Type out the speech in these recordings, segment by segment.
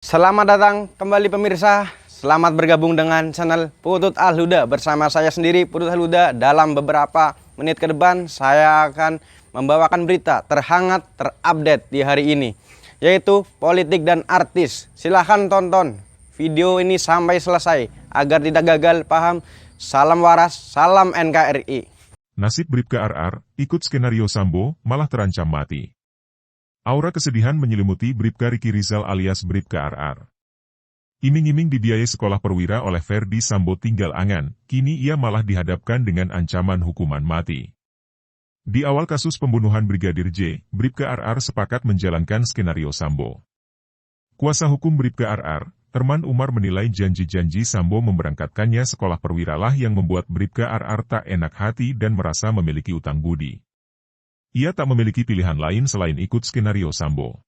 Selamat datang kembali pemirsa. Selamat bergabung dengan channel Putut Al-Huda. Bersama saya sendiri Putut Al-Huda. Dalam beberapa menit ke depan saya akan membawakan berita terhangat terupdate di hari ini, yaitu politik dan artis. Silahkan tonton video ini sampai selesai agar tidak gagal paham. Salam waras, salam NKRI. Nasib Bribka RR, ikut skenario Sambo, malah terancam mati. Aura kesedihan menyelimuti Bribka Riki Rizal alias Bribka RR. Iming-iming dibiayai sekolah perwira oleh Ferdi Sambo tinggal angan, kini ia malah dihadapkan dengan ancaman hukuman mati. Di awal kasus pembunuhan Brigadir J, Bribka RR sepakat menjalankan skenario Sambo. Kuasa hukum Bribka RR, Herman Umar menilai janji-janji Sambo memberangkatkannya sekolah perwira lah yang membuat Bribka RR tak enak hati dan merasa memiliki utang budi. Ia tak memiliki pilihan lain selain ikut skenario Sambo.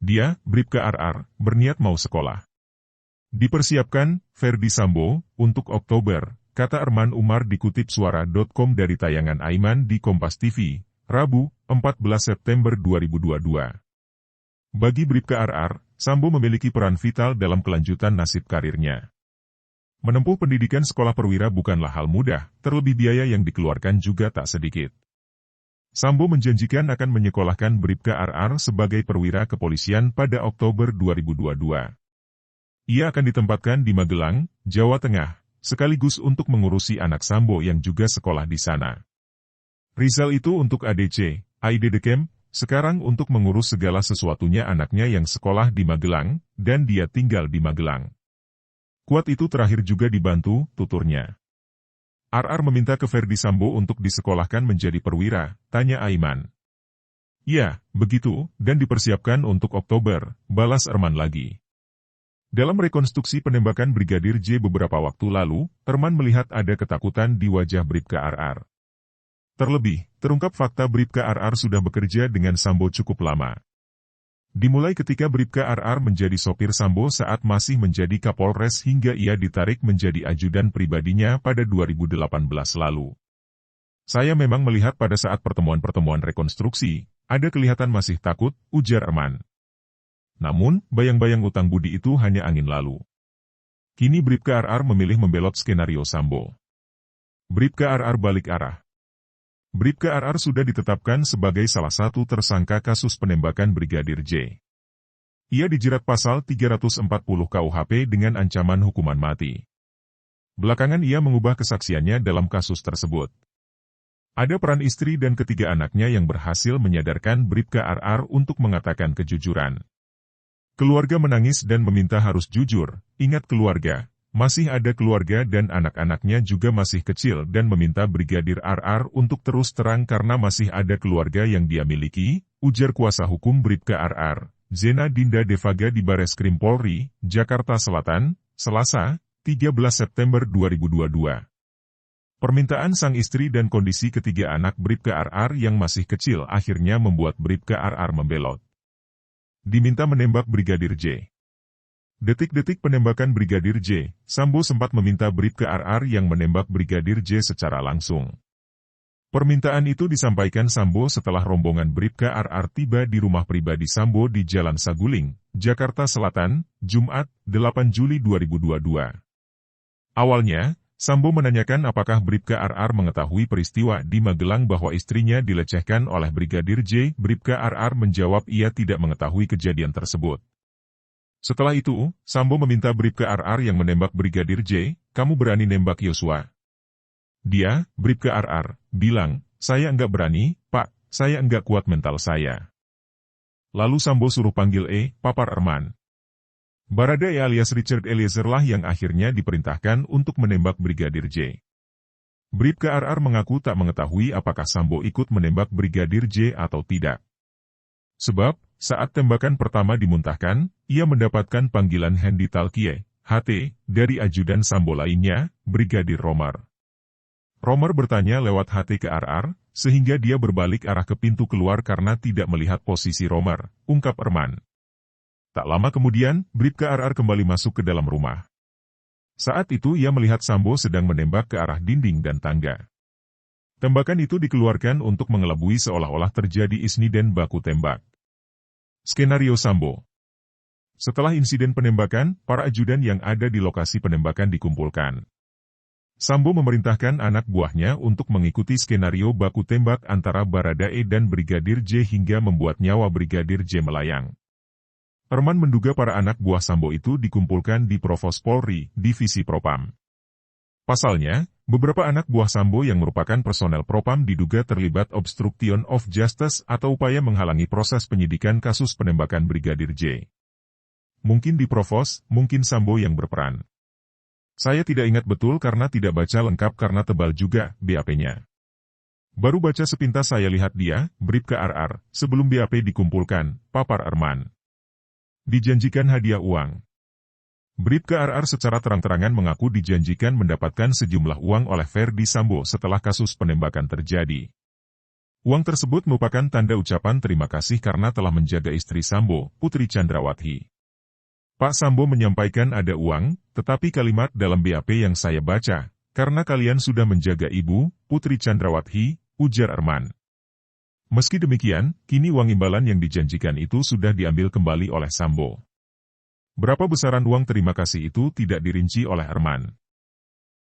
Dia, Bribka RR, berniat mau sekolah. Dipersiapkan, Ferdi Sambo, untuk Oktober, kata Herman Umar dikutip suara.com dari tayangan Aiman di Kompas TV, Rabu, 14 September 2022. Bagi Bribka RR, Sambo memiliki peran vital dalam kelanjutan nasib karirnya. Menempuh pendidikan sekolah perwira bukanlah hal mudah, terlebih biaya yang dikeluarkan juga tak sedikit. Sambo menjanjikan akan menyekolahkan Bribka RR sebagai perwira kepolisian pada Oktober 2022. Ia akan ditempatkan di Magelang, Jawa Tengah, sekaligus untuk mengurusi anak Sambo yang juga sekolah di sana. Rizal itu untuk ADC, Aidedekem, sekarang untuk mengurus segala sesuatunya anaknya yang sekolah di Magelang, dan dia tinggal di Magelang. Kuat itu terakhir juga dibantu, tuturnya. RR meminta ke Ferdi Sambo untuk disekolahkan menjadi perwira, tanya Aiman. Ya, begitu, dan dipersiapkan untuk Oktober, balas Herman lagi. Dalam rekonstruksi penembakan Brigadir J beberapa waktu lalu, Herman melihat ada ketakutan di wajah Bribka RR. Terlebih, terungkap fakta Bribka RR sudah bekerja dengan Sambo cukup lama. Dimulai ketika Bribka RR menjadi sopir Sambo saat masih menjadi Kapolres hingga ia ditarik menjadi ajudan pribadinya pada 2018 lalu. Saya memang melihat pada saat pertemuan-pertemuan rekonstruksi, ada kelihatan masih takut, ujar Herman. Namun, bayang-bayang utang budi itu hanya angin lalu. Kini Bribka RR memilih membelot skenario Sambo. Bribka RR balik arah. Bribka RR sudah ditetapkan sebagai salah satu tersangka kasus penembakan Brigadir J. Ia dijerat pasal 340 KUHP dengan ancaman hukuman mati. Belakangan ia mengubah kesaksiannya dalam kasus tersebut. Ada peran istri dan ketiga anaknya yang berhasil menyadarkan Bribka RR untuk mengatakan kejujuran. Keluarga menangis dan meminta harus jujur, ingat keluarga. Masih ada keluarga dan anak-anaknya juga masih kecil dan meminta Brigadir RR untuk terus terang karena masih ada keluarga yang dia miliki, ujar kuasa hukum Bribka RR, Zena Dinda Devaga di Bareskrim Polri, Jakarta Selatan, Selasa, 13 September 2022. Permintaan sang istri dan kondisi ketiga anak Bribka RR yang masih kecil akhirnya membuat Bribka RR membelot. Diminta menembak Brigadir J. Detik-detik penembakan Brigadir J, Sambo sempat meminta Bribka RR yang menembak Brigadir J secara langsung. Permintaan itu disampaikan Sambo setelah rombongan Bribka RR tiba di rumah pribadi Sambo di Jalan Saguling, Jakarta Selatan, Jumat, 8 Juli 2022. Awalnya, Sambo menanyakan apakah Bribka RR mengetahui peristiwa di Magelang bahwa istrinya dilecehkan oleh Brigadir J. Bribka RR menjawab ia tidak mengetahui kejadian tersebut. Setelah itu, Sambo meminta Bribka RR yang menembak Brigadir J, kamu berani nembak Yosua? Dia, Bribka RR, bilang, saya enggak berani, Pak, saya enggak kuat mental saya. Lalu Sambo suruh panggil papar Herman. Baradae alias Richard Eliezer lah yang akhirnya diperintahkan untuk menembak Brigadir J. Bribka RR mengaku tak mengetahui apakah Sambo ikut menembak Brigadir J atau tidak. Sebab, saat tembakan pertama dimuntahkan, ia mendapatkan panggilan Hendy Talkie, HT, dari ajudan Sambo lainnya, Brigadir Romar. Romar bertanya lewat HT ke RR, sehingga dia berbalik arah ke pintu keluar karena tidak melihat posisi Romar, ungkap Herman. Tak lama kemudian, Bribka RR kembali masuk ke dalam rumah. Saat itu ia melihat Sambo sedang menembak ke arah dinding dan tangga. Tembakan itu dikeluarkan untuk mengelabui seolah-olah terjadi insiden baku tembak. Skenario Sambo. Setelah insiden penembakan, para ajudan yang ada di lokasi penembakan dikumpulkan. Sambo memerintahkan anak buahnya untuk mengikuti skenario baku tembak antara Baradae dan Brigadir J hingga membuat nyawa Brigadir J melayang. Erman menduga para anak buah Sambo itu dikumpulkan di Provos Polri, Divisi Propam. Pasalnya, beberapa anak buah Sambo yang merupakan personel Propam diduga terlibat obstruction of justice atau upaya menghalangi proses penyidikan kasus penembakan Brigadir J. Mungkin di Provos, mungkin Sambo yang berperan. Saya tidak ingat betul karena tidak baca lengkap karena tebal juga BAP-nya. Baru baca sepintas saya lihat dia, Bribka RR, sebelum BAP dikumpulkan, papar Erman. Dijanjikan hadiah uang. Bribka RR secara terang-terangan mengaku dijanjikan mendapatkan sejumlah uang oleh Ferdi Sambo setelah kasus penembakan terjadi. Uang tersebut merupakan tanda ucapan terima kasih karena telah menjaga istri Sambo, Putri Chandrawati. Pak Sambo menyampaikan ada uang, tetapi kalimat dalam BAP yang saya baca, karena kalian sudah menjaga ibu, Putri Chandrawati, ujar Erman. Meski demikian, kini uang imbalan yang dijanjikan itu sudah diambil kembali oleh Sambo. Berapa besaran uang terima kasih itu tidak dirinci oleh Erman.